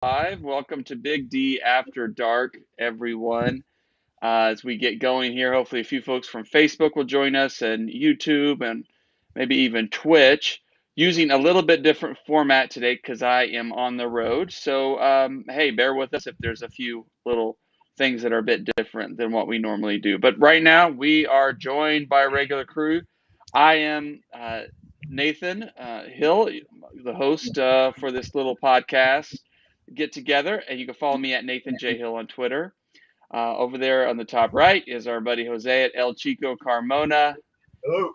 live. Welcome to Big D After Dark, everyone. As we get going here, hopefully a few folks from Facebook will join us and YouTube and maybe even Twitch, using a little bit different format today because I am on the road. So, hey, bear with us if there's a few little things that are a bit different than what we normally do. But right now, we are joined by a regular crew. I am Nathan Hill, the host for this little podcast get together, and you can follow me at Nathan J. Hill on Twitter. Over there on the top right is our buddy Jose at El Chico Carmona. Hello.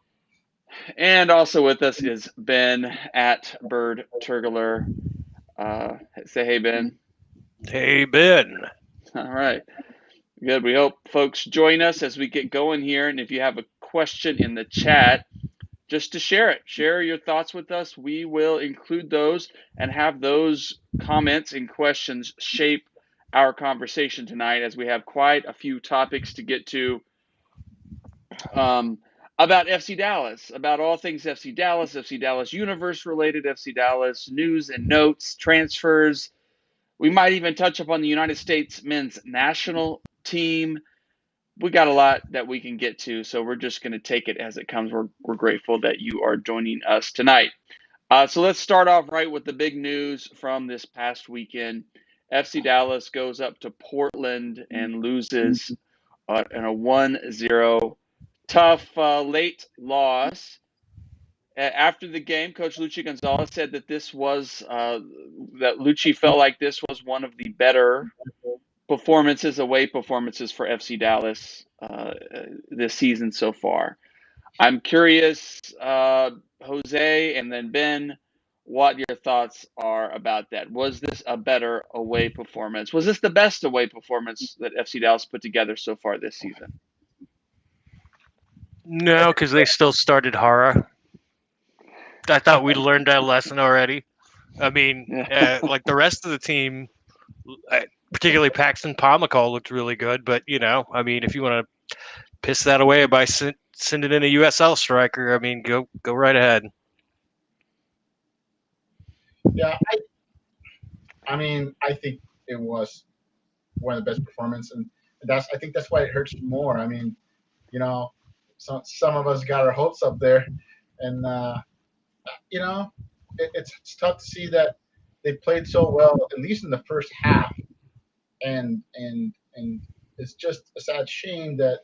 And also with us is Ben at Bird Turgler. Say hey, Ben. Hey, Ben. All right. Good. We hope folks join us as we get going here. And if you have a question in the chat, just to share it. Share your thoughts with us. We will include those and have those comments and questions shape our conversation tonight, as we have quite a few topics to get to about FC Dallas, about all things FC Dallas universe related, FC Dallas news and notes, transfers. We might even touch upon the United States men's national team. We got a lot that we can get to, so we're just going to take it as it comes. We're grateful that you are joining us tonight. So let's start off right with the big news from this past weekend. FC Dallas goes up to Portland and loses in a 1-0 tough late loss. After the game, Coach Luchi Gonzalez said that that Luchi felt like this was one of the better away performances for FC Dallas this season so far. I'm curious, Jose, and then Ben, what your thoughts are about that. Was this a better away performance? Was this the best away performance that FC Dallas put together so far this season? No, because they still started horror. I thought we learned that lesson already. I mean, like the rest of the team, particularly Paxton Pomacall looked really good. But, I mean, if you want to piss that away by sending in a USL striker, I mean, go right ahead. Yeah, I think it was one of the best performances, and I think that's why it hurts more. I mean, some of us got our hopes up there, and it's tough to see that they played so well, at least in the first half, and it's just a sad shame that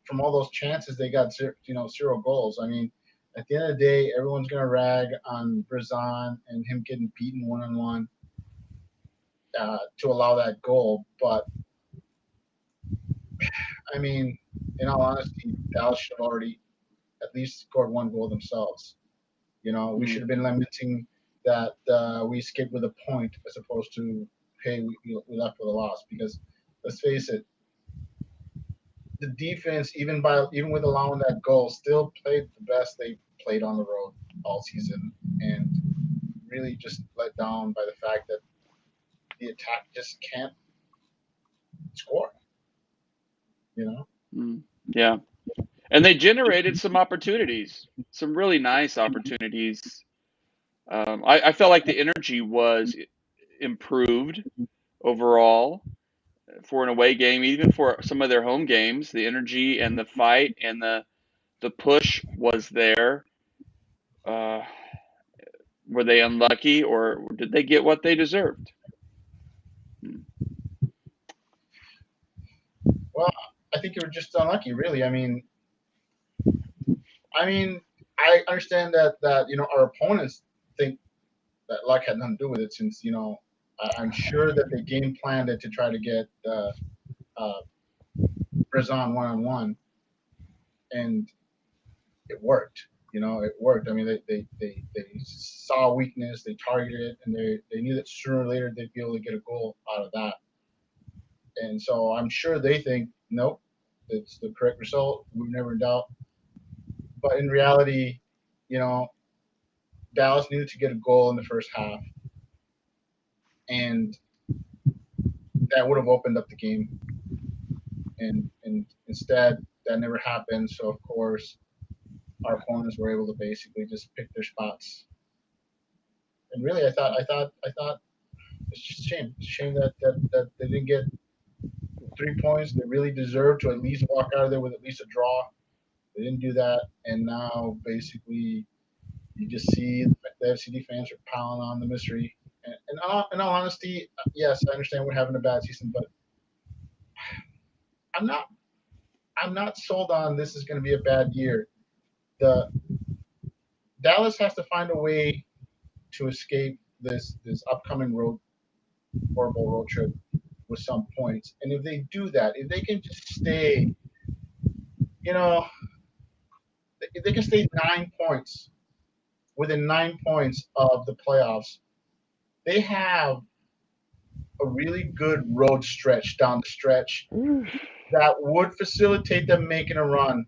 from all those chances they got zero goals. I mean, at the end of the day, everyone's gonna rag on Brazan and him getting beaten one-on-one to allow that goal. But I mean, in all honesty, Dallas should have already at least scored one goal themselves. We should have been lamenting that we escaped with a point as opposed to, hey, we left with a loss. Because let's face it, the defense, even with allowing that goal, still played the best they played on the road all season, and really just let down by the fact that the attack just can't score. Yeah. And they generated some opportunities, some really nice opportunities. I felt like the energy was improved overall for an away game, even for some of their home games. The energy and the fight and the push was there. Were they unlucky, or did they get what they deserved? Well, I think you were just unlucky, really. I understand that our opponents think that luck had nothing to do with it, since I'm sure that they game planned it to try to get Brazan one-on-one, and it worked. It worked. I mean, they saw weakness, they targeted it, and they knew that sooner or later they'd be able to get a goal out of that. And so I'm sure they think, nope, it's the correct result. We're never in doubt. But in reality, you know, Dallas needed to get a goal in the first half, and that would have opened up the game. And instead, that never happened. So of course, our opponents were able to basically just pick their spots. And really, I thought It's just a shame. It's a shame that they didn't get 3 points. They really deserved to at least walk out of there with at least a draw. They didn't do that, and now basically you just see the FCD fans are piling on the mystery. In all honesty, yes, I understand we're having a bad season, but I'm not I'm not sold on this is going to be a bad year. The Dallas has to find a way to escape this upcoming horrible road trip with some points. And if they do that, if they can just stay, you know, if they can stay 9 points within 9 points of the playoffs, they have a really good road stretch down the stretch that would facilitate them making a run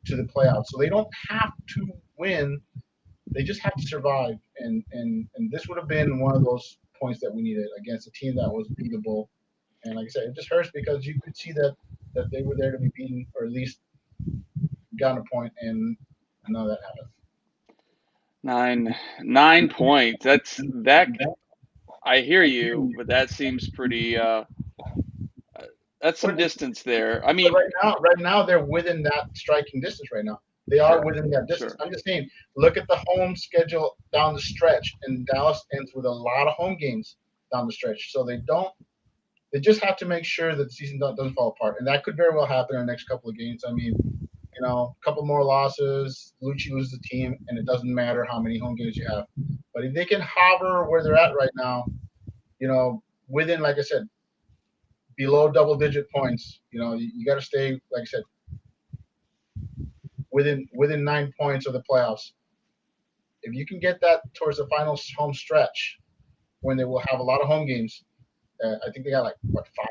to the playoffs. So they don't have to win; they just have to survive. And this would have been one of those points that we needed against a team that was beatable. And like I said, it just hurts because you could see that they were there to be beaten, or at least gotten a point, and none of that happened. 9 points. That. I hear you, but that seems pretty. That's some But, distance there. I but mean, right now they're within that striking distance. Right now, they are sure, within that distance. sure. I'm just saying, look at the home schedule down the stretch, and Dallas ends with a lot of home games down the stretch. So they don't. They just have to make sure that the season doesn't fall apart, and that could very well happen in the next couple of games. I mean, a couple more losses, Luchi loses the team, and it doesn't matter how many home games you have. But if they can hover where they're at right now, within, like I said, below double-digit points, you got to stay, like I said, within 9 points of the playoffs. If you can get that towards the final home stretch, when they will have a lot of home games, I think they got like what 5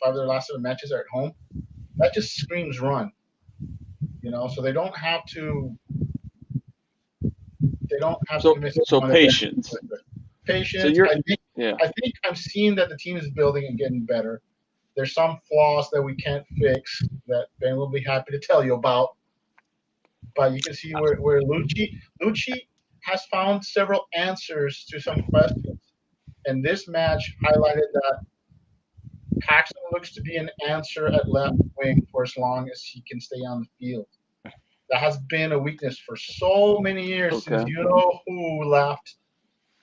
of their last 7 matches are at home. That just screams run, So they don't have to. They don't have to miss So one of them. patience. So Patience. you're, yeah. I think I'm seeing that the team is building and getting better. There's some flaws that we can't fix that Ben will be happy to tell you about. But you can see where Luchi has found several answers to some questions. And this match highlighted that Paxton looks to be an answer at left wing for as long as he can stay on the field. That has been a weakness for so many years since Okay. you know who left.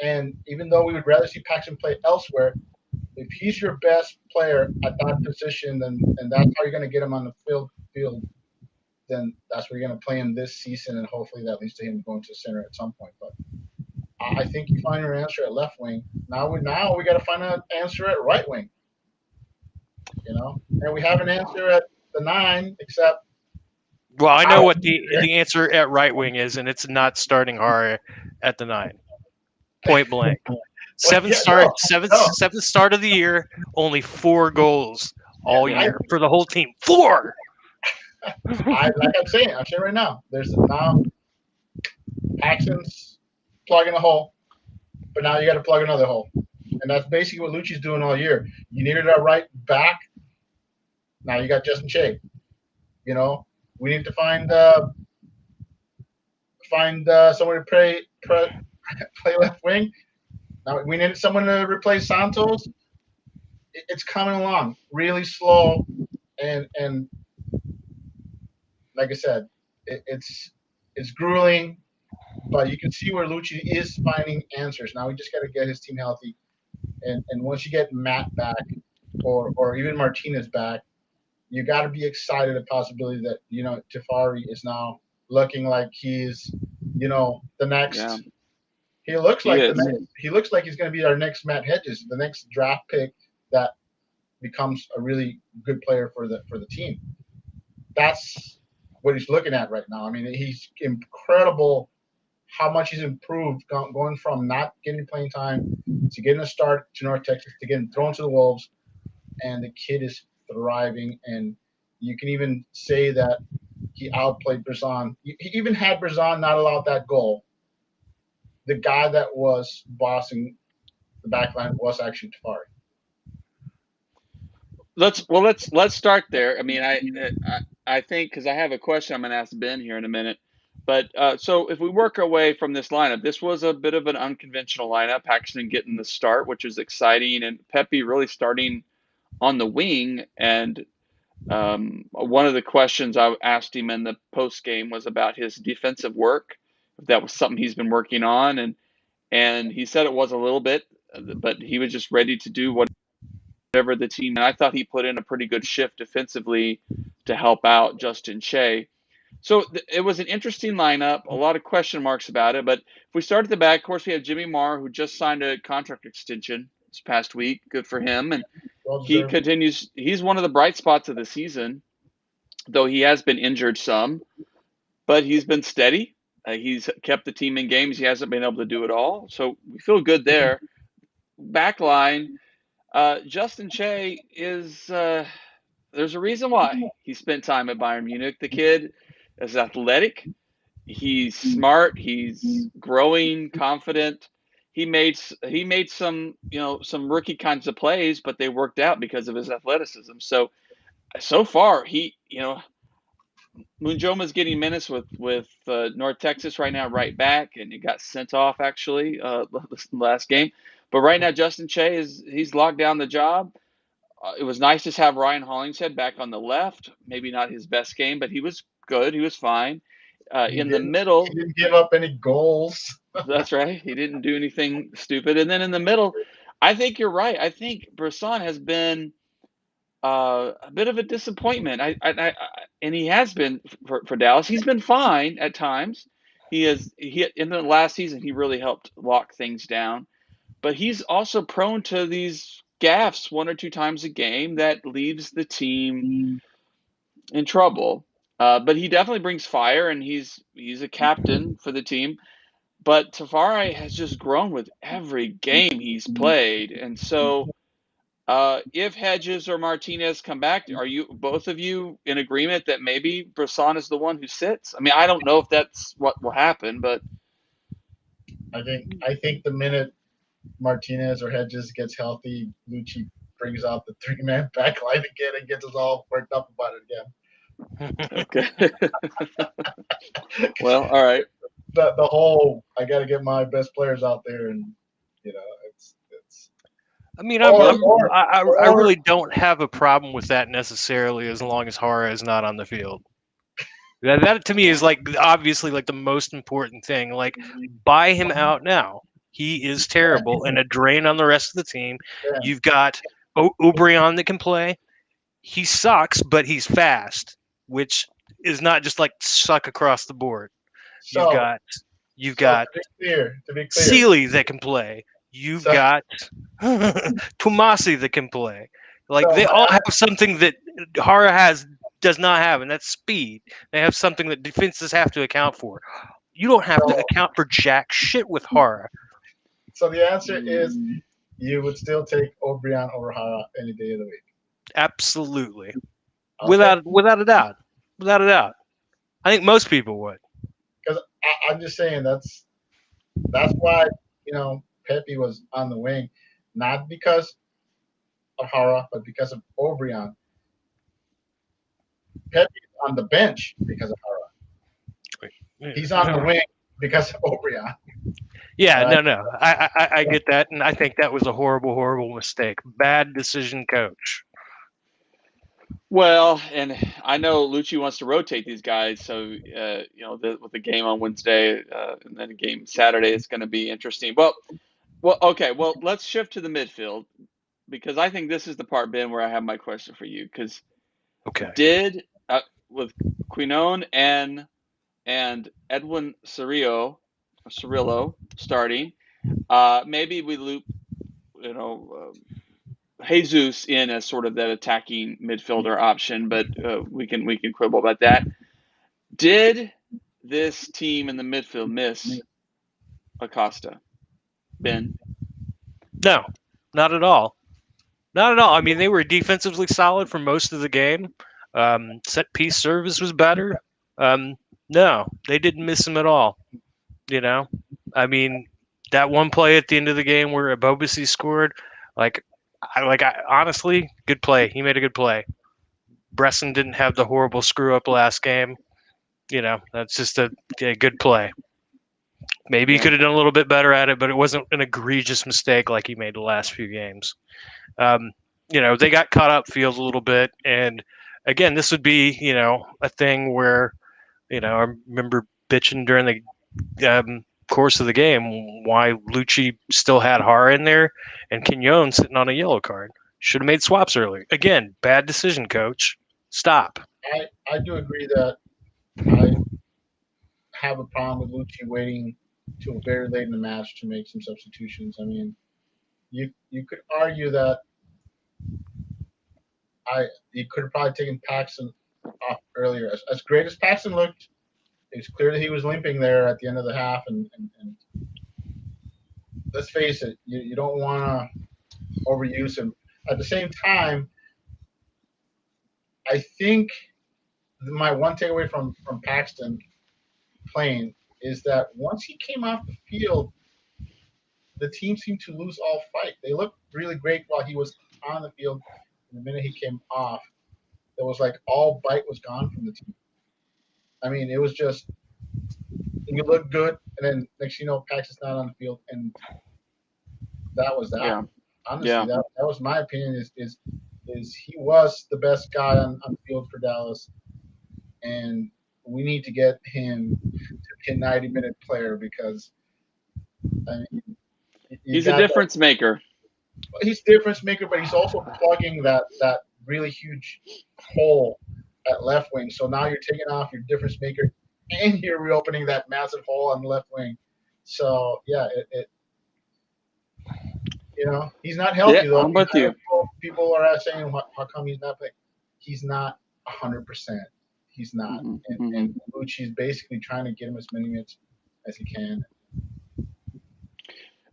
And even though we would rather see Paxton play elsewhere, if he's your best player at that position, and that's how you're going to get him on the field, then that's where you're going to play him this season, and hopefully that leads to him going to center at some point. But I think you find your answer at left wing. Now we got to find an answer at right wing. And we have an answer at the 9, except. Well, I know what the answer at right wing is, and it's not starting Hara at the 9. Point blank. Seventh start of the year, only 4 goals all year for the whole team. 4. I'm saying right now, there's now Paxton's plugging a hole, but now you got to plug another hole, and that's basically what Luchi's doing all year. You needed a right back. Now you got Justin Shea. We need to find someone to play left wing. Now we needed someone to replace Santos. It's coming along really slow, and like I said, it's grueling, but you can see where Luchi is finding answers. Now we just got to get his team healthy, and once you get Matt back, or even Martinez back, you got to be excited at the possibility that Tafari is now looking like he's the next. Yeah. He looks like he's going to be our next Matt Hedges, the next draft pick that becomes a really good player for the team. That's what he's looking at right now. I mean, he's incredible how much he's improved going from not getting playing time to getting a start to North Texas to getting thrown to the Wolves, and the kid is thriving. And you can even say that he outplayed Brazan. He even had Brazan not allowed that goal. The guy that was bossing the backline was actually Tafari. Let's start there. I mean, I think because I have a question I'm going to ask Ben here in a minute. But so if we work our way from this lineup, this was a bit of an unconventional lineup. Paxton getting the start, which was exciting, and Pepe really starting on the wing. And one of the questions I asked him in the post game was about his defensive work, if that was something he's been working on, and he said it was a little bit, but he was just ready to do whatever the team. And I thought he put in a pretty good shift defensively to help out Justin Che. So it was an interesting lineup, a lot of question marks about it. But if we start at the back, of course, we have Jimmy Marr, who just signed a contract extension this past week. Good for him. And he continues. He's one of the bright spots of the season, though he has been injured some, but he's been steady. He's kept the team in games. He hasn't been able to do it all. So we feel good there. Back line, Justin Che is there's a reason why he spent time at Bayern Munich. The kid is athletic. He's smart. He's growing, confident. He made some some rookie kinds of plays, but they worked out because of his athleticism. So far he Munjoma's getting minutes with North Texas right now, right back, and he got sent off actually last game. But right now Justin Che he's locked down the job. It was nice to have Ryan Hollingshead back on the left. Maybe not his best game, but he was good. He was fine. In the middle, he didn't give up any goals. That's right. He didn't do anything stupid. And then in the middle, I think you're right. I think Brisson has been a bit of a disappointment. And he has been for Dallas. He's been fine at times. He in the last season he really helped lock things down. But he's also prone to these gaffes one or two times a game that leaves the team in trouble. But he definitely brings fire, and he's a captain for the team. But Tafari has just grown with every game he's played, and so if Hedges or Martinez come back, are you both of you in agreement that maybe Brisson is the one who sits? I mean, I don't know if that's what will happen, but I think the minute Martinez or Hedges gets healthy, Luchi brings out the 3-man back line again and gets us all worked up about it again. Okay. Well, all right. The whole I got to get my best players out there, and it's. I mean, I really don't have a problem with that necessarily, as long as Hara is not on the field. That to me is obviously the most important thing. Buy him out now. He is terrible and a drain on the rest of the team. Yeah. You've got O'Brien that can play. He sucks, but he's fast, which is not just suck across the board. So, you've got to be clear, Sealy that can play. You've got Tomasi that can play. They all have something that Hara does not have, and that's speed. They have something that defenses have to account for. You don't have to account for jack shit with Hara. So the answer is you would still take O'Brien over Hara any day of the week. Absolutely. Okay. Without a doubt. Without a doubt. I think most people would. Because I'm just saying that's why, Pepe was on the wing, not because of Hara, but because of O'Brien. Pepe's on the bench because of Hara. He's on the wing because of O'Brien. Yeah, no. I get that, and I think that was a horrible, horrible mistake. Bad decision, coach. Well, and I know Luchi wants to rotate these guys, so with the game on Wednesday and then a game Saturday, it's going to be interesting. Well, okay. Well, let's shift to the midfield, because I think this is the part, Ben, where I have my question for you. Because did with Quinone and Edwin Cirillo starting, maybe we loop Jesus in as sort of that attacking midfielder option, but we can quibble about that. Did this team in the midfield miss Acosta, Ben? No, not at all. Not at all. I mean, they were defensively solid for most of the game. Set piece service was better. No, they didn't miss him at all. I mean, that one play at the end of the game where Abobasi scored, honestly, good play. He made a good play. Bresson didn't have the horrible screw up last game. That's just a good play. Maybe he Yeah. could have done a little bit better at it, but it wasn't an egregious mistake like he made the last few games. They got caught up field a little bit, and again, this would be a thing where I remember bitching during the course of the game why Luchi still had Hara in there and Quignon sitting on a yellow card. Should have made swaps earlier. Again, bad decision, coach. Stop. I do agree that I have a problem with Luchi waiting till very late in the match to make some substitutions. I mean, you could argue that you could have probably taken Paxton off earlier. As great as Paxton looked, it's clear that he was limping there at the end of the half. And let's face it, you don't want to overuse him. At the same time, I think my one takeaway from Paxton playing is that once he came off the field, the team seemed to lose all fight. They looked really great while he was on the field. And the minute he came off, it was like all bite was gone from the team. I mean, it was just you look good, and then next you know, Paxton's not on the field, and that was that. Yeah. Honestly, that was my opinion. Is he was the best guy on the field for Dallas, and we need to get him to be a 90-minute player because I mean, He's a difference maker. He's a difference maker, but he's also plugging that really huge hole at left wing. So now you're taking off your difference maker, and you're reopening that massive hole on the left wing. So yeah, he's not healthy though. I'm with you. People are saying how come he's not playing. He's not 100%. He's not, and Luchi's basically trying to get him as many minutes as he can.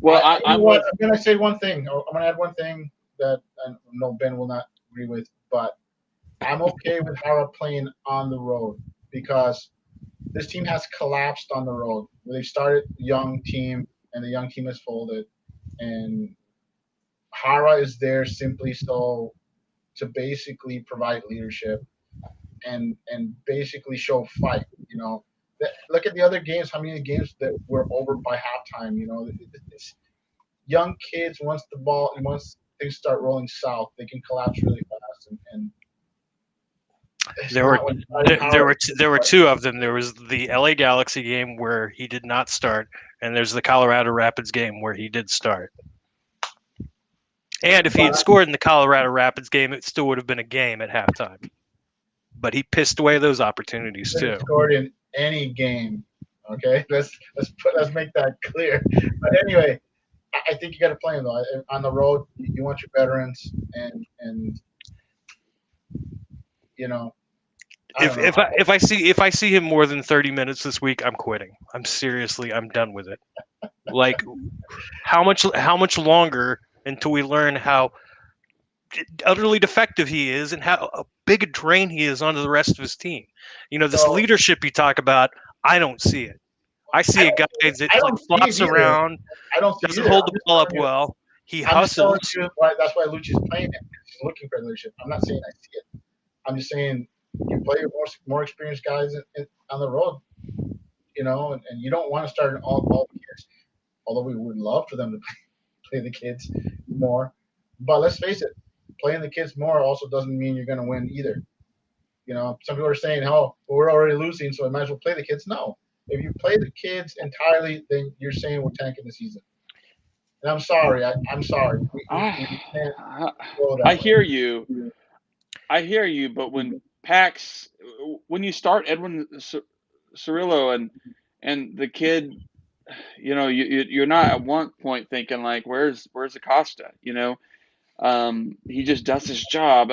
Well, I'm going to say one thing. I'm going to add one thing that I know Ben will not agree with, but I'm okay with Hara playing on the road because this team has collapsed on the road. They started a young team, and the young team has folded, and Hara is there simply to basically provide leadership and basically show fight. Look at the other games. How many games that were over by halftime? It's young kids. Once things start rolling south, they can collapse really fast. And there were two of them. There was the LA Galaxy game where he did not start, and there's the Colorado Rapids game where he did start. And if he had scored in the Colorado Rapids game, it still would have been a game at halftime. But he pissed away those opportunities too. He scored in any game. Okay, let's make that clear. But anyway, I think you got to play him though. On the road, you want your veterans, and If I see him more than 30 minutes this week, I'm quitting. I'm done with it. Like, how much longer until we learn how utterly defective he is and how big a drain he is onto the rest of his team? This leadership you talk about, I don't see it. I see a guy that flops around, doesn't hold the ball up well. He hustles. That's why Luchi's playing it. He's looking for leadership. I'm not saying I see it. I'm just saying you play with more experienced guys on the road, and you don't want to start all the kids. Although we would love for them to play the kids more, but let's face it, playing the kids more also doesn't mean you're going to win either. Some people are saying, "Oh, well, we're already losing, so I might as well play the kids." No, if you play the kids entirely, then you're saying we're tanking the season. And I'm sorry. I'm sorry. We can't go that I way. hear you. I hear you, but when you start Edwin Cirillo and the kid, you're not at one point thinking like, where's Acosta? He just does his job.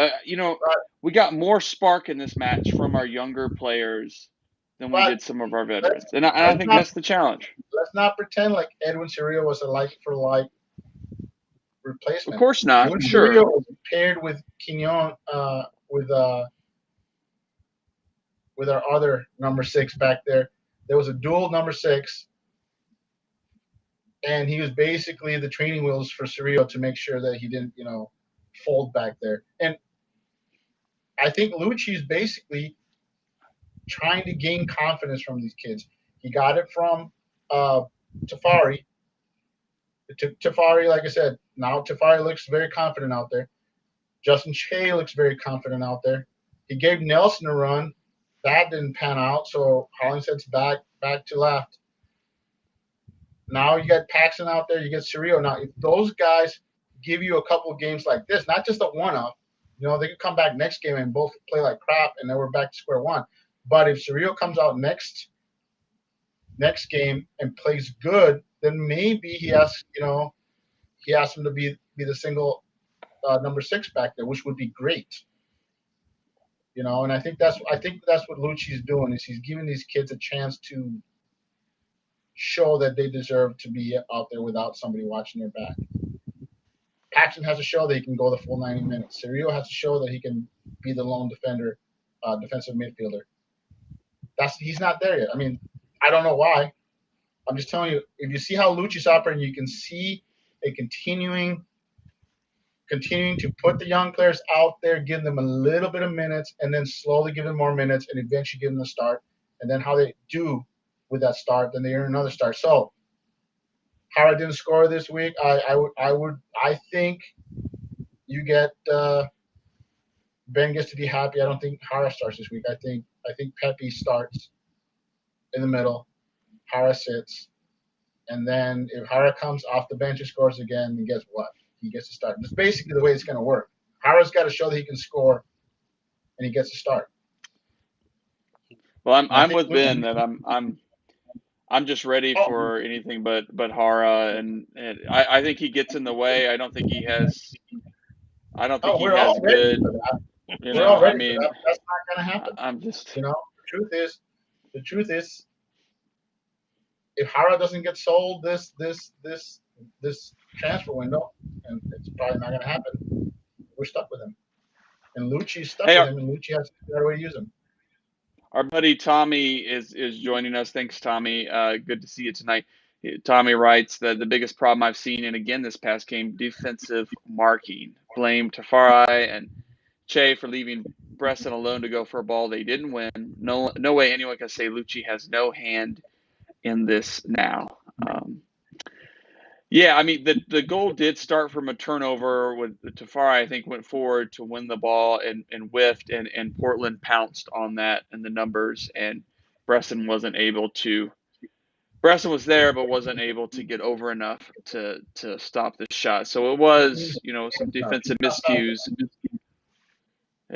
We got more spark in this match from our younger players than we did some of our veterans, and I think that's the challenge. Let's not pretend like Edwin Cirillo was a like for like replacement. Of course not. Edwin Sure. Cirillo was paired with Quignon, with our other number 6 back there. There was a dual number 6, and he was basically the training wheels for Cirillo to make sure that he didn't, fold back there. And I think Luchi's basically trying to gain confidence from these kids. He got it from Tafari. Tafari, like I said, now Tafari looks very confident out there. Justin Che looks very confident out there. He gave Nelson a run. That didn't pan out, so Hollingshead's back to left. Now you got Paxton out there. You get Cerrillo. Now, if those guys give you a couple of games like this, not just a one-off, they could come back next game and both play like crap, and then we're back to square one. But if Cerrillo comes out next game and plays good, then maybe he asks him to be the single number 6 back there, which would be great. And I think that's what Luchi's doing, is he's giving these kids a chance to show that they deserve to be out there without somebody watching their back. Paxton has to show that he can go the full 90 minutes. Cerrillo has to show that he can be the lone defender, defensive midfielder. He's not there yet. I mean, I don't know why. I'm just telling you, if you see how Luchi's operating, you can see a continuing to put the young players out there, give them a little bit of minutes, and then slowly give them more minutes, and eventually give them the start. And then how they do with that start, then they earn another start. So, Hara didn't score this week. I think you get Ben gets to be happy. I don't think Hara starts this week. I think Pepe starts in the middle. Hara sits, and then if Hara comes off the bench and scores again, then guess what? He gets to start. That's basically the way it's going to work. Hara's got to show that he can score, and he gets to start. Well, I'm with Ben that I'm just ready for anything but Hara, and I think he gets in the way. I don't think he has. I don't think he has good. I mean, that's not going to happen. I'm just. The truth is, if Hara doesn't get sold this transfer window, and it's probably not going to happen, we're stuck with him. And Luchi's stuck with him, and Luchi has to figure out a way to use him. Our buddy Tommy is joining us. Thanks, Tommy. Good to see you tonight. Tommy writes that the biggest problem I've seen, and again this past game, defensive marking. Blame Tafari and Che for leaving Bresson alone to go for a ball they didn't win. No way anyone can say Luchi has no hand in this now. Yeah, I mean, the goal did start from a turnover with Tafari, I think, went forward to win the ball and whiffed, and Portland pounced on that in the numbers, and Bresson wasn't able to. Bresson was there, but wasn't able to get over enough to stop the shot. So it was, some defensive miscues.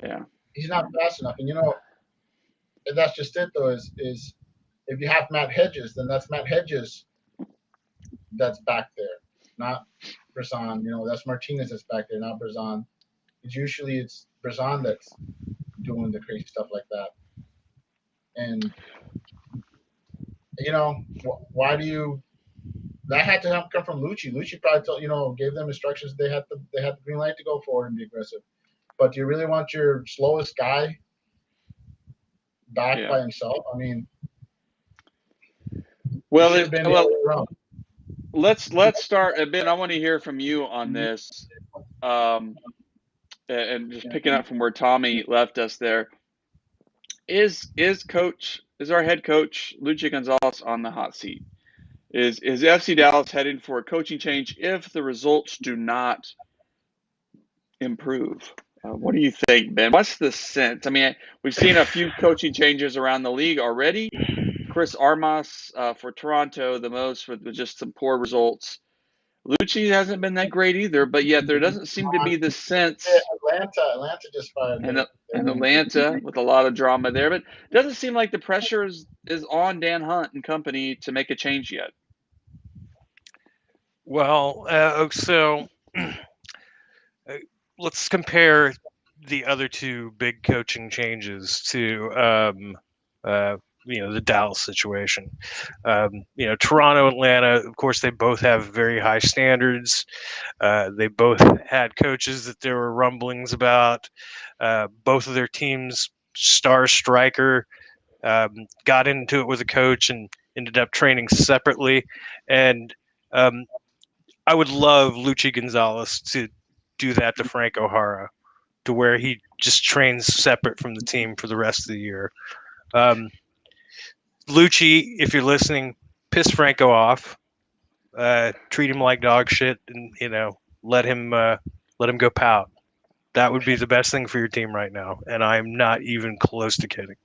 Yeah. He's not fast enough. And, and that's just it, though, is if you have Matt Hedges, then that's Matt Hedges that's back there, not Bresson. That's Martinez that's back there, not Bresson. It's Bresson that's doing the crazy stuff like that. And, why do you – that had to come from Luchi. Luchi probably gave them instructions. They had the green light to go forward and be aggressive. But do you really want your slowest guy back by himself? I mean, let's start. Ben, I want to hear from you on this, and just picking up from where Tommy left us there. Is our head coach Luchi Gonzalez on the hot seat? Is FC Dallas heading for a coaching change if the results do not improve? What do you think, Ben? What's the sense? I mean, we've seen a few coaching changes around the league already. Chris Armas for Toronto, the most with just some poor results. Luchi hasn't been that great either, but yet there doesn't seem to be the sense. Atlanta just fired him. And Atlanta with a lot of drama there, but it doesn't seem like the pressure is on Dan Hunt and company to make a change yet. Well, so let's compare the other two big coaching changes to the Dallas situation. Toronto, Atlanta, of course, they both have very high standards. They both had coaches that there were rumblings about. Both of their teams' star striker got into it with a coach and ended up training separately. And I would love Luchi Gonzalez to do that to Franco Jara, to where he just trains separate from the team for the rest of the year. Luchi, if you're listening, piss Franco off. Treat him like dog shit, and let him go pout. That would be the best thing for your team right now, and I'm not even close to kidding.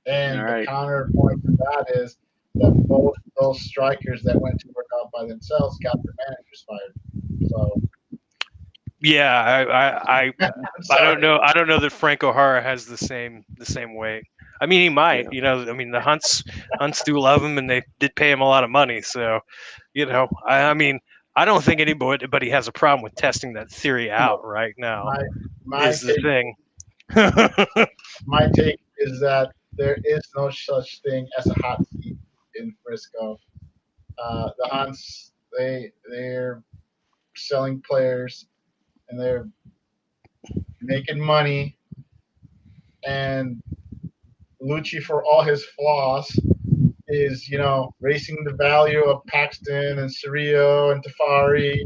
And the right. counterpoint to that is that both those strikers that went to work out by themselves got their managers fired. So Yeah, I'm I sorry. don't know. I don't know that Frank O'Hara has the same weight. I mean, he might. Yeah. I mean, the Hunts do love him, and they did pay him a lot of money. So, I mean, I don't think anybody has a problem with testing that theory out right now. My Is the take thing. my take is that there is no such thing as a hot seat in Frisco. The Hunts they're selling players and they're making money, and Lucci, for all his flaws, is raising the value of Paxton and Cerrillo and Tafari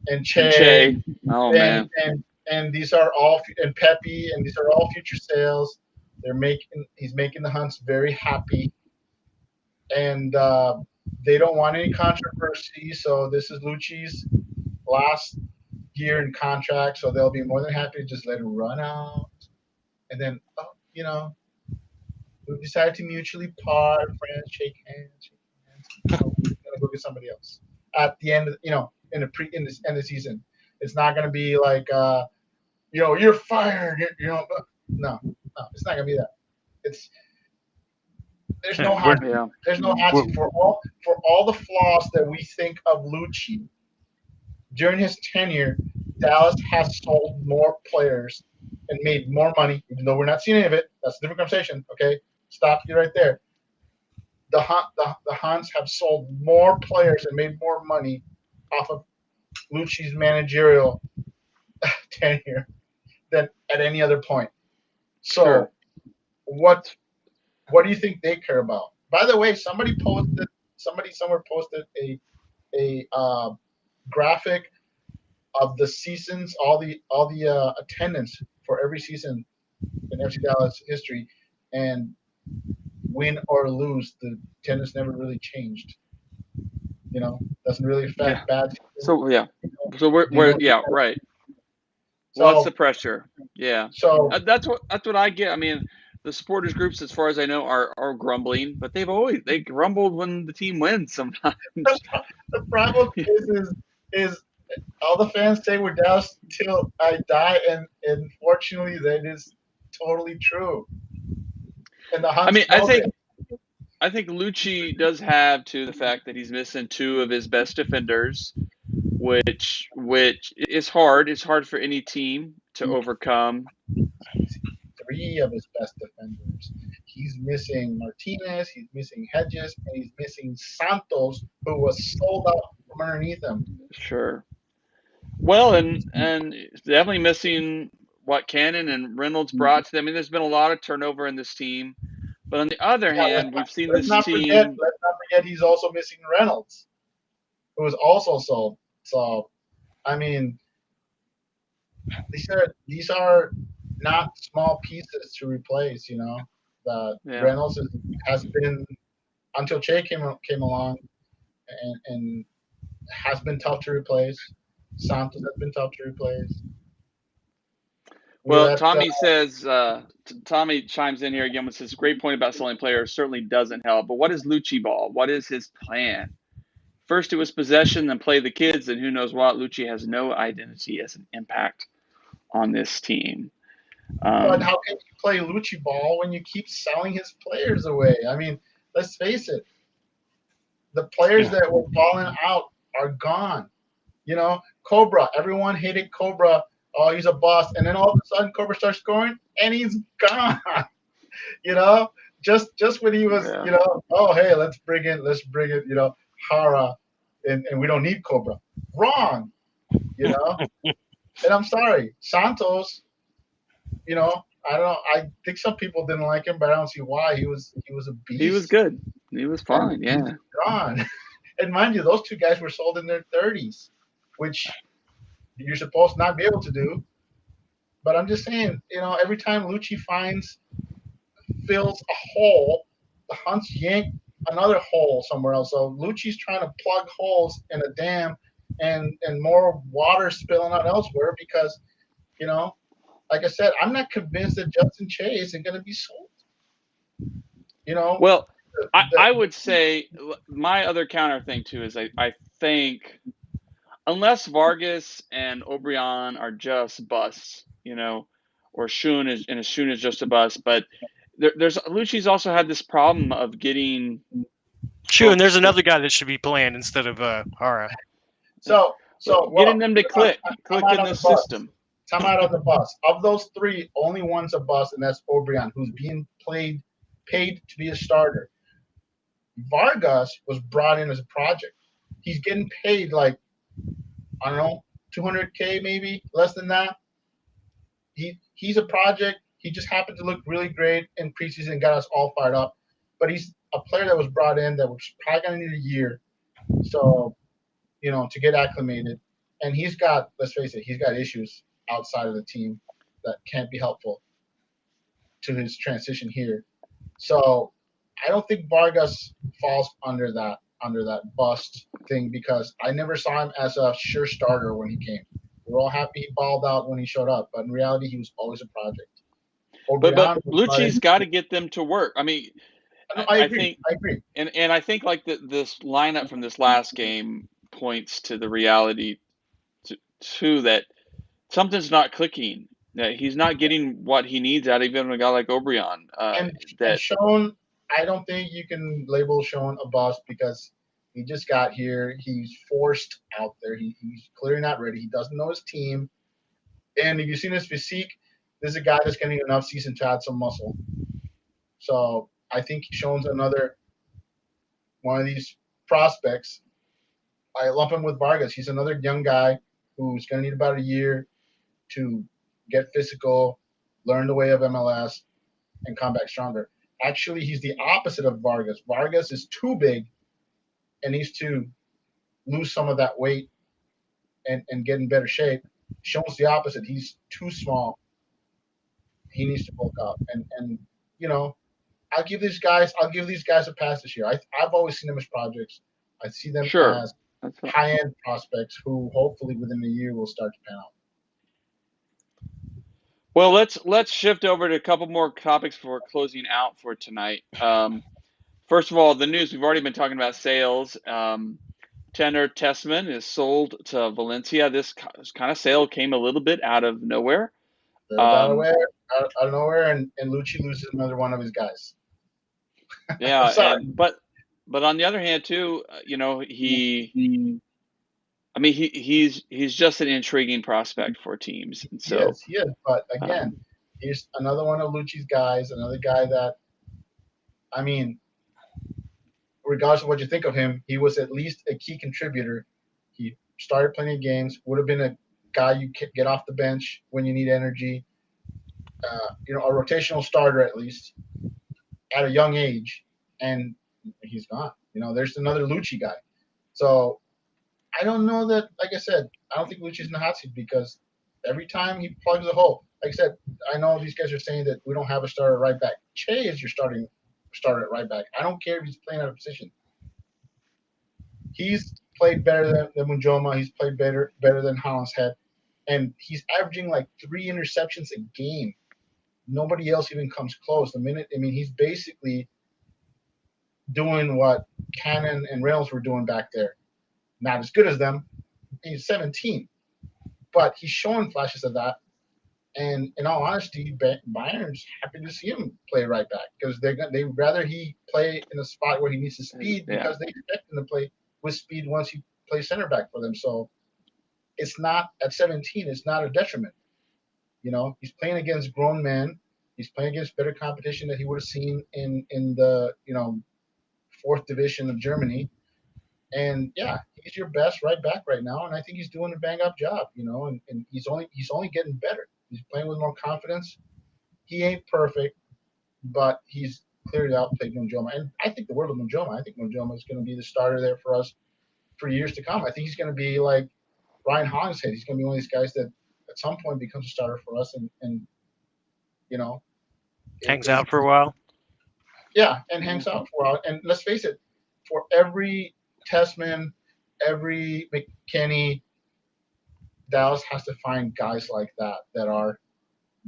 and And Che, Che. Oh and man. and these are all and Pepe, and these are all future sales. He's making the Hunts very happy, and they don't want any controversy. So this is Lucci's last year in contract, so they'll be more than happy to just let it run out, and then we decided to mutually part, friends, shake hands. We're gonna go get somebody else at the end. In the end of the season, it's not gonna be like you're fired. No, it's not gonna be that. It's there's no hot seat. Yeah. There's no hot seat for all the flaws that we think of Lucci. During his tenure, Dallas has sold more players and made more money, even though we're not seeing any of it. That's a different conversation. Okay, stop you right there. The Hunts have sold more players and made more money off of Lucci's managerial tenure than at any other point. So, Sure. what do you think they care about? By the way, somebody somewhere posted a graphic of the seasons, all the attendance for every season in FC Dallas history, and win or lose, the attendance never really changed. Doesn't really Yeah. affect bad. So yeah. So Do you know? yeah, right. What's the So pressure? Yeah. so That's what I get. I mean, the supporters groups, as far as I know, are grumbling, but they grumbled when the team wins sometimes. the problem is all the fans say we're Dallas till I die, and unfortunately that is totally true. And the I Hunts mean, know that. I think Lucci does have to the fact that he's missing two of his best defenders, which is hard. It's hard for any team to overcome. Three of his best defenders. He's missing Martinez, he's missing Hedges, and he's missing Santos, who was sold out from underneath him. Sure. Well, and definitely missing what Cannon and Reynolds brought to them. I mean, there's been a lot of turnover in this team, but on the other Yeah, hand, we've seen let's this not forget. team. Let's not forget he's also missing Reynolds, who was also sold. So, I mean, these are not small pieces to replace. That Yeah. Reynolds has been until Che came along, and has been tough to replace. Santos has been tough to replace. Well, Tommy says, Tommy chimes in here again and says, great point about selling players certainly doesn't help. But what is Lucci ball? What is his plan? First, it was possession, then play the kids, and who knows what. Lucci has no identity as an impact on this team. But how can you play Luchi ball when you keep selling his players away? I mean, let's face it. The players that were falling out are gone. Cobra. Everyone hated Cobra. Oh, he's a bust. And then all of a sudden, Cobra starts scoring, and he's gone. Just when he was, oh hey, let's bring it, Hara, and we don't need Cobra. Wrong. And I'm sorry, Santos. I don't know. I think some people didn't like him, but I don't see why. He was a beast. He was good. He was fine. Yeah. He's gone. And mind you, those two guys were sold in their 30s, which you're supposed not be able to do. But I'm just saying, every time Lucci finds fills a hole. The Hunts yank another hole somewhere else. So Luchi's trying to plug holes in a dam, and more water spilling out elsewhere because like I said, I'm not convinced that Justin Che isn't going to be sold. Well, I The would say my other counter thing too is I think unless Vargas and O'Brien are just busts, or Shun is just a bust, but there's Luchi's also had this problem of getting True, and folks there's another guy that should be playing instead of Hara. so getting them to click I'm out in on the the bus. system. I'm out on the bus. Of those three, only one's a bust, and that's O'Brien, who's being paid to be a starter. Vargas was brought in as a project. He's getting paid like, I don't know, $200K maybe, less than that. He's a project. He just happened to look really great in preseason and got us all fired up. But he's a player that was brought in that was probably going to need a year, so to get acclimated. And let's face it, he's got issues outside of the team that can't be helpful to his transition here. So I don't think Vargas falls under that bust thing because I never saw him as a sure starter when he came. We're all happy he balled out when he showed up, but in reality, he was always a project. But Lucci's got to get them to work. I mean, I agree. And I think like this lineup from this last game points to the reality too that something's not clicking. That he's not getting what he needs out of even a guy like O'Brien. And Sean, I don't think you can label Sean a bust because he just got here. He's forced out there. He's clearly not ready. He doesn't know his team. And if you've seen his physique, this is a guy that's getting enough season to add some muscle. So I think Sean's another one of these prospects. I lump him with Vargas. He's another young guy who's going to need about a year to get physical, learn the way of MLS, and come back stronger. Actually, he's the opposite of Vargas. Vargas is too big and needs to lose some of that weight and get in better shape. Sean's the opposite. He's too small. He needs to bulk up. And I'll give these guys a pass this year. I've always seen them as projects. I see them as high-end prospects who hopefully within a year will start to pan out. Well, let's shift over to a couple more topics for closing out for tonight. First of all, the news we've already been talking about sales. Tanner Tessmann is sold to Valencia. This kind of sale came a little bit out of nowhere. Out of nowhere, and Luchi loses another one of his guys. Yeah, but on the other hand, too, he's just an intriguing prospect for teams. And so he is. But again, he's another one of Luchi's guys. Another guy that, regardless of what you think of him, he was at least a key contributor. He started plenty of games. Would have been a guy you get off the bench when you need energy. A rotational starter at least at a young age, and he's gone. There's another Luchi guy. So I don't know that. Like I said, I don't think Luchi's in the hot seat because every time he plugs a hole. Like I said, I know these guys are saying that we don't have a starter right back. Che is your starter at right back. I don't care if he's playing out of position. He's played better than Munjoma. He's played better than Hollinshead. And he's averaging like 3 interceptions a game. Nobody else even comes close. He's basically doing what Cannon and Reynolds were doing back there. Not as good as them. He's 17. But he's showing flashes of that. And in all honesty, Bayern's happy to see him play right back because they'd rather he play in a spot where he needs the speed because they expect him to play with speed once he plays center back for them. So it's not at 17. It's not a detriment. He's playing against grown men. He's playing against better competition that he would have seen in the 4th division of Germany. And yeah, he's your best right back right now, and I think he's doing a bang up job. And he's only getting better. He's playing with more confidence. He ain't perfect, but he's clearly outplayed Munjoma. And I think the world of Munjoma. I think Munjoma is going to be the starter there for us for years to come. I think he's going to be like Ryan Hollingshead. He's going to be one of these guys that at some point becomes a starter for us and hangs out for a while. Yeah, and hangs out for a while. And let's face it, for every Tessman, every McKinney, Dallas has to find guys like that are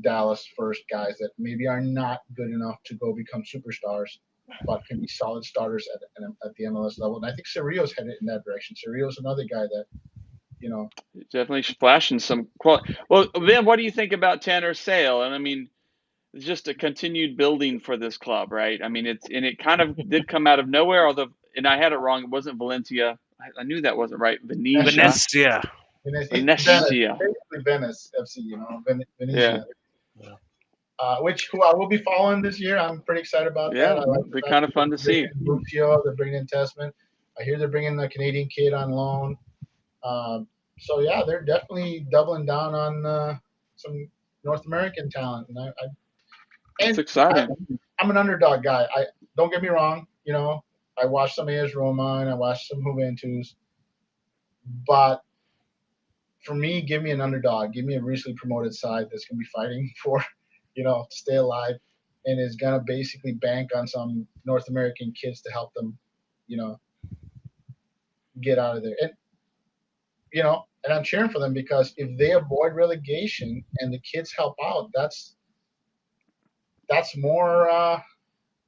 Dallas first guys that maybe are not good enough to go become superstars, but can be solid starters at the MLS level. And I think Cerrillo's headed in that direction. Cerrillo's another guy that, you know, Definitely flashing some quality. Well, then what do you think about Tanner's sale? And I mean, it's just a continued building for this club, right? I mean, it kind of did come out of nowhere. Although, and I had it wrong. It wasn't Valencia. I knew that wasn't right. Venetia. Venezia. Venice, Venetia. basically Venice FC, Yeah. Venezia. Who I will be following this year. I'm pretty excited about that. Yeah. I like It'd the be fact kind of that fun to they're see. bringing in Lucio, they're bringing in Tessman. I hear they're bringing the Canadian kid on loan. So yeah, they're definitely doubling down on some North American talent, It's and exciting. I'm an underdog guy. I don't get me wrong. I watched some AS Roma and I watched some Juventus, but for me, give me an underdog. Give me a recently promoted side that's going to be fighting for, to stay alive, and is going to basically bank on some North American kids to help them, get out of there. And I'm cheering for them because if they avoid relegation and the kids help out, that's more.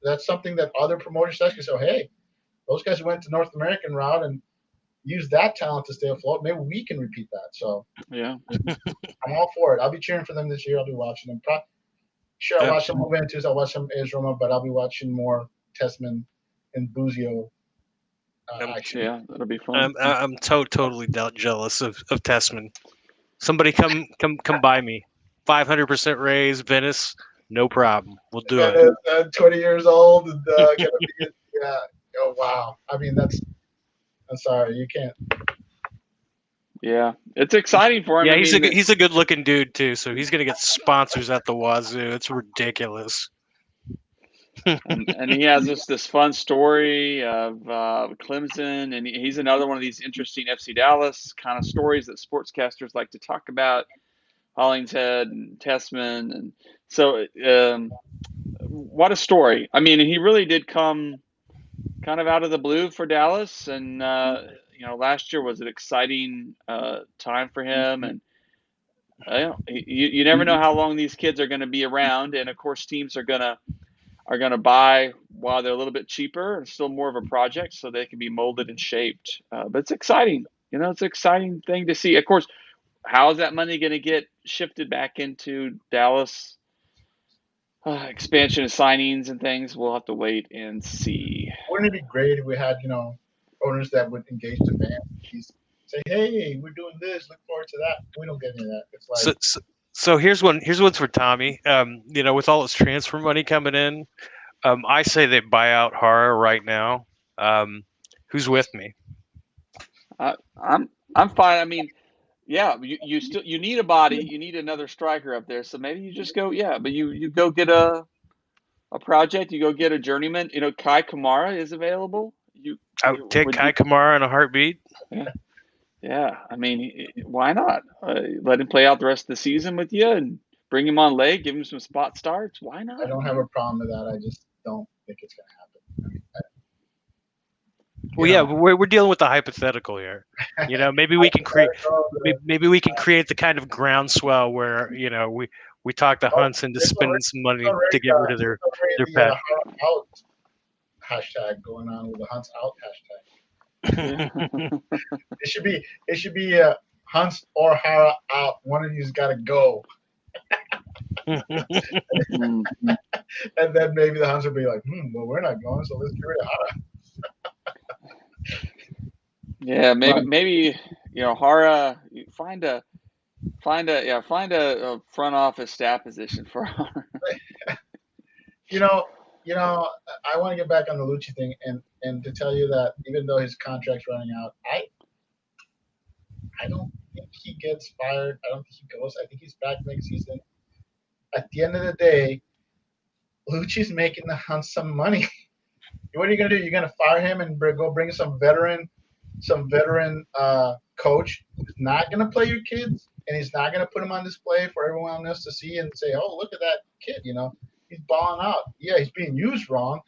That's something that other promoters can say, hey, those guys who went to North American route and use that talent to stay afloat. Maybe we can repeat that. So yeah, I'm all for it. I'll be cheering for them this year. I'll be watching them. Sure, I'll watch some Juventus. I'll watch some AS Roma, but I'll be watching more Tessman and Buzio. Yeah, that'll be fun. I'm totally jealous of Tessman. Somebody come by me. 500% raise, Venice, no problem. We'll do it. 20 years old and gonna be, yeah. Oh wow. I mean, I'm sorry, you can't. Yeah, it's exciting for him. Yeah, I mean, he's a good looking dude too, so he's gonna get sponsors at the wazoo. It's ridiculous. and he has this fun story of Clemson, and he's another one of these interesting FC Dallas kind of stories that sportscasters like to talk about. Hollingshead and Tessman, and so what a story. I mean, he really did come kind of out of the blue for Dallas, and last year was an exciting time for him, and you never know how long these kids are going to be around, and of course teams are gonna buy while they're a little bit cheaper and still more of a project, so they can be molded and shaped. But it's exciting. It's an exciting thing to see. Of course, how is that money going to get shifted back into Dallas? Expansion of signings and things. We'll have to wait and see. Wouldn't it be great if we had, owners that would engage the fans, say, "Hey, we're doing this. Look forward to that." We don't get any of that. It's like so here's one's for Tommy. With all this transfer money coming in, I say they buy out Hara right now. Who's with me? I'm fine. I mean, yeah, you need a body. You need another striker up there. So maybe you just go, yeah, but you go get a project. You go get a journeyman. Kai Kamara is available. I would take Kai Kamara in a heartbeat. Yeah. I mean, why not? Let him play out the rest of the season with you and bring him on leg, give him some spot starts. Why not? I don't have a problem with that. I just don't think it's going to happen. We're dealing with the hypothetical here. Maybe we can create the kind of groundswell where we talk the Hunts into spending some money to get rid of their pet. Out hashtag going on with the Hunts out hashtag. It should be Hunts or Hara out. One of you's got to go. And then maybe the Hunts will be like, well, we're not going, so let's get rid of Hara. Yeah, maybe Hara, find a front office staff position for Hara. I want to get back on the Luchi thing and to tell you that even though his contract's running out, I don't think he gets fired. I don't think he goes. I think he's back next season. At the end of the day, Luchi's making the Hunts some money. What are you gonna do? You're gonna fire him and go bring some veteran coach who's not gonna play your kids, and he's not gonna put him on display for everyone else to see and say, "Oh, look at that kid! He's balling out. Yeah, he's being used wrong,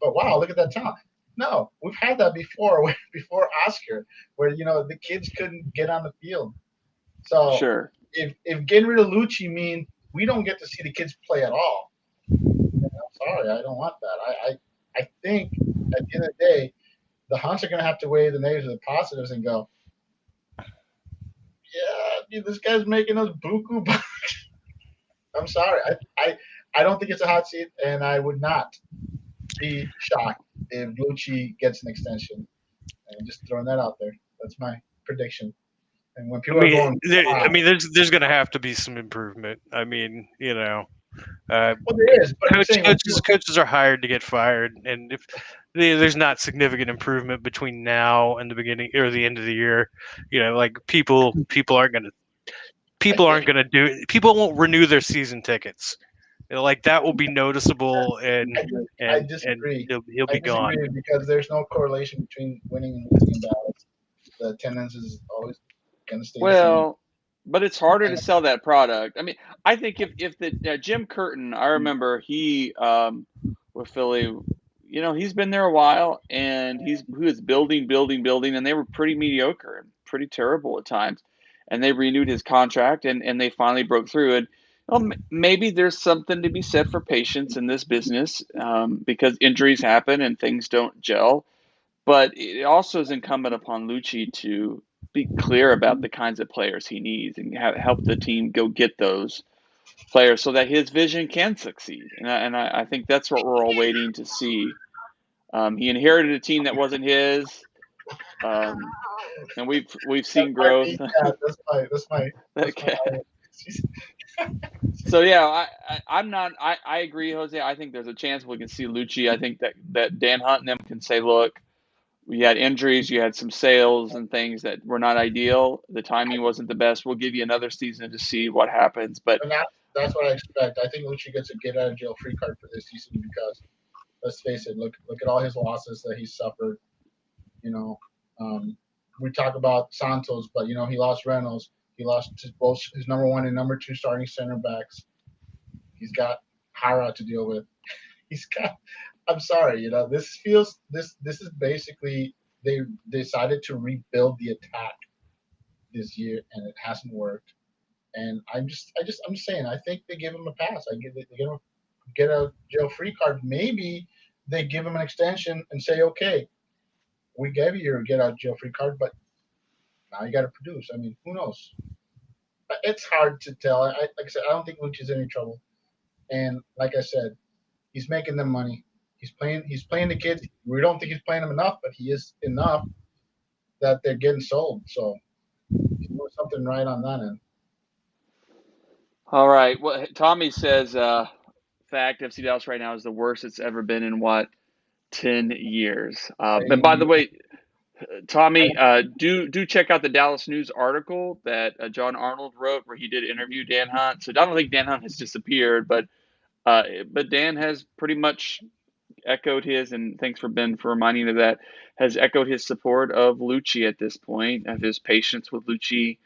but wow, look at that talent. No, we've had that before, before Oscar, where the kids couldn't get on the field. So Sure. if getting rid of Luchi means we don't get to see the kids play at all, I'm sorry, I don't want that. I think at the end of the day, the Hunts are going to have to weigh the negatives and the positives and go, yeah, dude, this guy's making us buku bucks. I'm sorry. I don't think it's a hot seat, and I would not be shocked if Luchi gets an extension. And just throwing that out there. That's my prediction. And when people are going, wow. There's going to have to be some improvement. Well, there is, but coaches are hired to get fired, and if there's not significant improvement between now and the beginning or the end of the year, people won't renew their season tickets. That will be noticeable, and I disagree. He'll be gone because there's no correlation between winning and losing in ballots. The attendance is always going to stay the same. But it's harder to sell that product. I mean, I think if the Jim Curtin, I remember he with Philly, he's been there a while, and he was building, and they were pretty mediocre and pretty terrible at times. And they renewed his contract, and they finally broke through. And maybe there's something to be said for patience in this business, because injuries happen and things don't gel. But it also is incumbent upon Luchi to be clear about the kinds of players he needs and help the team go get those players so that his vision can succeed. And I think that's what we're all waiting to see. He inherited a team that wasn't his, and we've seen growth. That's my okay. So yeah, I agree, Jose. I think there's a chance we can see Luchi. I think that Dan Hunt and them can say, look, we had injuries, you had some sales and things that were not ideal. The timing wasn't the best. We'll give you another season to see what happens. But that's what I expect. I think Luchi gets a get out of jail free card for this season because, let's face it, look at all his losses that he suffered. We talk about Santos, but he lost Reynolds. He lost both his number 1 and number 2 starting center backs. He's got Hara to deal with. He's got. I'm sorry, this is basically they decided to rebuild the attack this year, and it hasn't worked. And I'm just saying, I think they give him a pass. They give him get a jail free card. Maybe they give him an extension and say, okay, we gave you your get out jail free card, but now you got to produce. I mean, who knows? It's hard to tell. Like I said, I don't think Luchi's in any trouble. And like I said, he's making them money. He's playing the kids. We don't think he's playing them enough, but he is enough that they're getting sold. So he's doing something right on that end. All right. Well, Tommy says, fact, FC Dallas right now is the worst it's ever been in 10 years. And by the way, Tommy, do check out the Dallas News article that John Arnold wrote, where he did interview Dan Hunt. So I don't think Dan Hunt has disappeared, but Dan has pretty much echoed his, and thanks for Ben for reminding me of that, has echoed his support of Luchi at this point, of his patience with Luchi.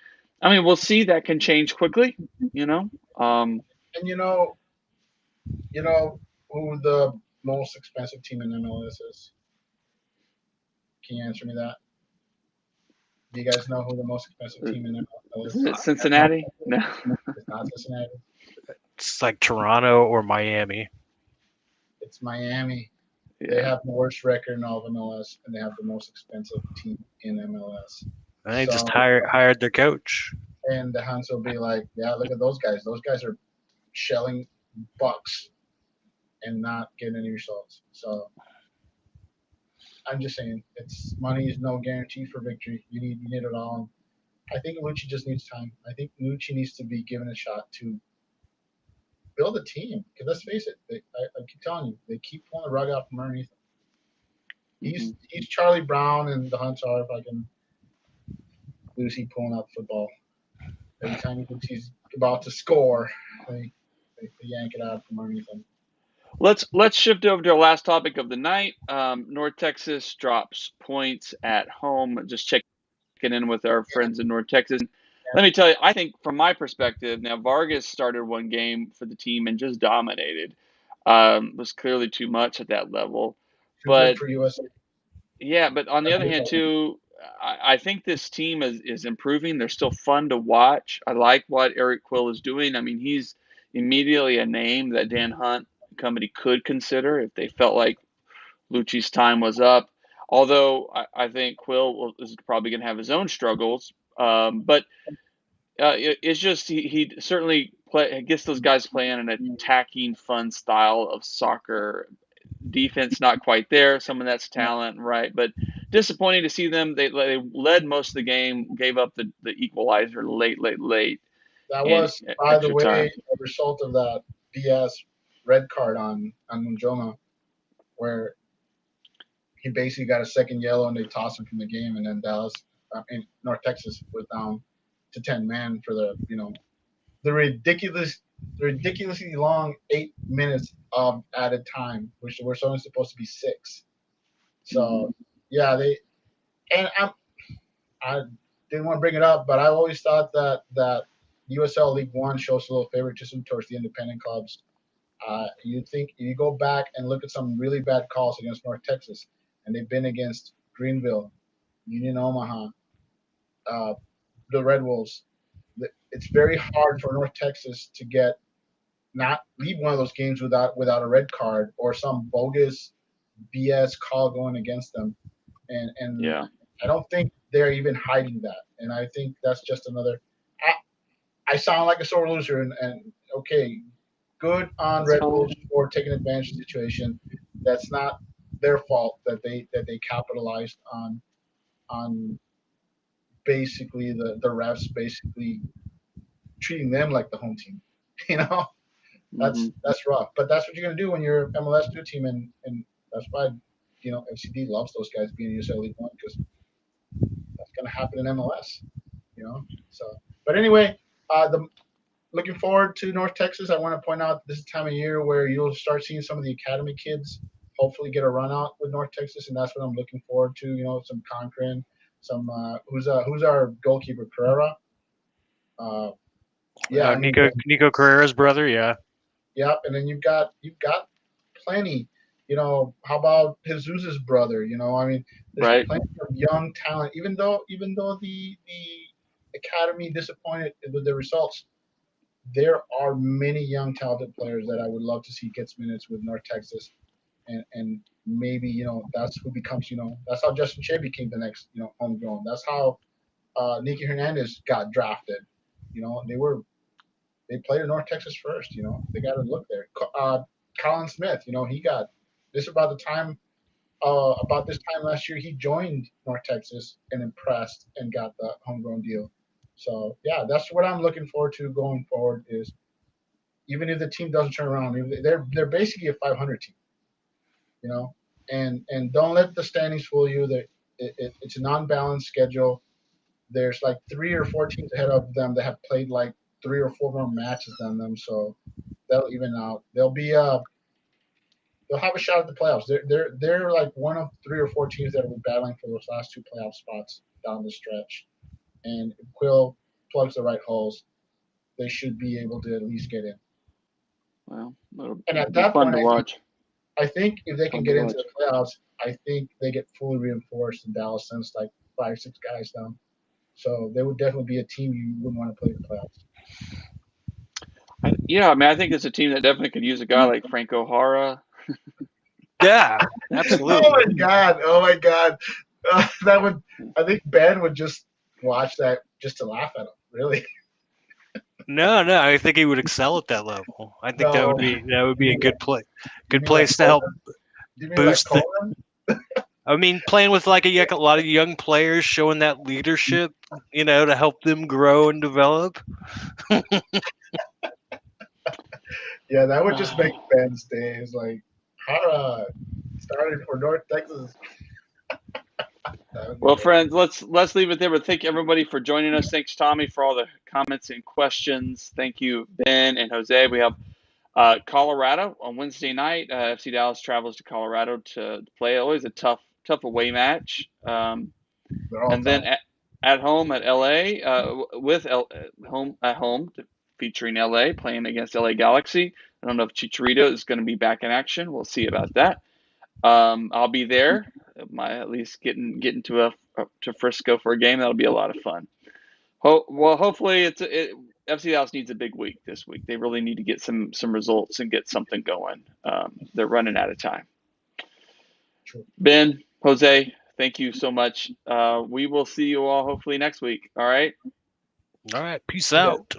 I mean, we'll see, that can change quickly, And who the most expensive team in MLS is? Can you answer me that? Do you guys know who the most expensive team in MLS is? Is it Cincinnati? No. It's not Cincinnati. It's like Toronto or Miami. It's Miami. Yeah. They have the worst record in all of MLS, and they have the most expensive team in MLS. And they just hired their coach. And the Hunts will be like, yeah, look at those guys. Those guys are shelling bucks and not getting any results. So I'm just saying, money is no guarantee for victory. You need it all. I think Luchi just needs time. I think Luchi needs to be given a shot to build a team. Because let's face it, I keep telling you, they keep pulling the rug out from underneath him. He's Charlie Brown, and the Hunts are fucking Lucy pulling out the football. Every time he thinks he's about to score, they yank it out from underneath him. Let's shift over to our last topic of the night. North Texas drops points at home. Just checking in with our friends in North Texas. Let me tell you, I think from my perspective, now Vargas started one game for the team and just dominated. Was clearly too much at that level. too good But for USA. yeah, but on the other hand, too, I think this team is improving. They're still fun to watch. I like what Eric Quill is doing. I mean, he's immediately a name that Dan Hunt company could consider if they felt like Luchi's time was up. Although I think is probably going to have his own struggles. But it's just he certainly gets those guys playing an attacking, fun style of soccer. Defense not quite there. Some of that's talent, right? But disappointing to see them. They led most of the game, gave up the equalizer late That in was, by the extra way, time. a result of that BS red card on Munjoma, where he basically got a second yellow and they tossed him from the game, and then North Texas was down to 10 man for the ridiculously long 8 minutes of added time, which were only supposed to be 6. So yeah, I didn't want to bring it up, but I always thought that USL League One shows a little favoritism towards the independent clubs. You think you go back and look at some really bad calls against North Texas, and they've been against Greenville, Union Omaha, uh, the Red Wolves. It's very hard for North Texas to not leave one of those games without a red card or some bogus BS call going against them, and Yeah, I don't think they're even hiding that, and I think that's just another. I sound like a sore loser, and okay, good on that's Red Bulls fine. for taking advantage of the situation. That's not their fault that they capitalized on basically the refs basically treating them like the home team. You know, Hmm. that's rough. But that's what you're gonna do when you're MLS 2 team, and that's why FCD loves those guys being in USL League One, because that's gonna happen in MLS. So, but anyway, the looking forward to North Texas. I want to point out this is the time of year where you'll start seeing some of the academy kids hopefully get a run out with North Texas, and that's what I'm looking forward to. Some Conkrin, some who's our goalkeeper, Carrera. Uh, yeah, I mean, Nico Carrera's brother, yeah. yeah, and then you've got plenty. How about Jesus's brother? I mean, there's Right. plenty of young talent. Even though the academy disappointed with the results, there are many young talented players that I would love to see get minutes with North Texas, and maybe that's who becomes that's how Justin Shea became the next homegrown. That's how Nicky Hernandez got drafted. They played in North Texas first. They got to look there. Colin Smith, he got this about this time last year he joined North Texas and impressed and got the homegrown deal. So yeah, that's what I'm looking forward to going forward is even if the team doesn't turn around, they're basically a 500 team, you know. And don't let the standings fool you. It's a non-balanced schedule. There's like 3 or 4 teams ahead of them that have played like 3 or 4 more matches than them, so they'll even out. They'll have a shot at the playoffs. They're like one of 3 or 4 teams that will be battling for those last 2 playoff spots down the stretch. And if Quill plugs the right holes, they should be able to at least get in. Well, it'll And at be that fun point, to watch. I think if they can Fun to get into watch. the playoffs, I think they get fully reinforced and Dallas sends like 5, 6 guys down. So they would definitely be a team you wouldn't want to play in the playoffs. Yeah, I mean, I think it's a team that definitely could use a guy like Franco Hara. Yeah, Oh absolutely. my god! Oh my god! That would. I think Ben would just watch that just to laugh at him. Really? No, I think he would excel at that level. I think that would No. be a You good mean like place to help Coleman? You mean like boost the. Coleman? I mean, playing with like a lot of young players, showing that leadership, to help them grow and develop. Yeah, that would just make Ben's days like Hara started for North Texas. That would be Well, great. friends, let's leave it there. But thank everybody for joining us. Thanks, Tommy, for all the comments and questions. Thank you, Ben and Jose. We have Colorado on Wednesday night. FC Dallas travels to Colorado to play. Always a tough away match. They're all And then tough. at home at LA with home at home featuring LA playing against LA Galaxy. I don't know if Chicharito is going to be back in action. We'll see about that. I'll be there. At least getting to Frisco for a game. That'll be a lot of fun. Hopefully FC Dallas needs a big week this week. They really need to get some results and get something going. They're running out of time. True. Ben, Jose, thank you so much. We will see you all hopefully next week. All right. All right. Peace Yeah. out.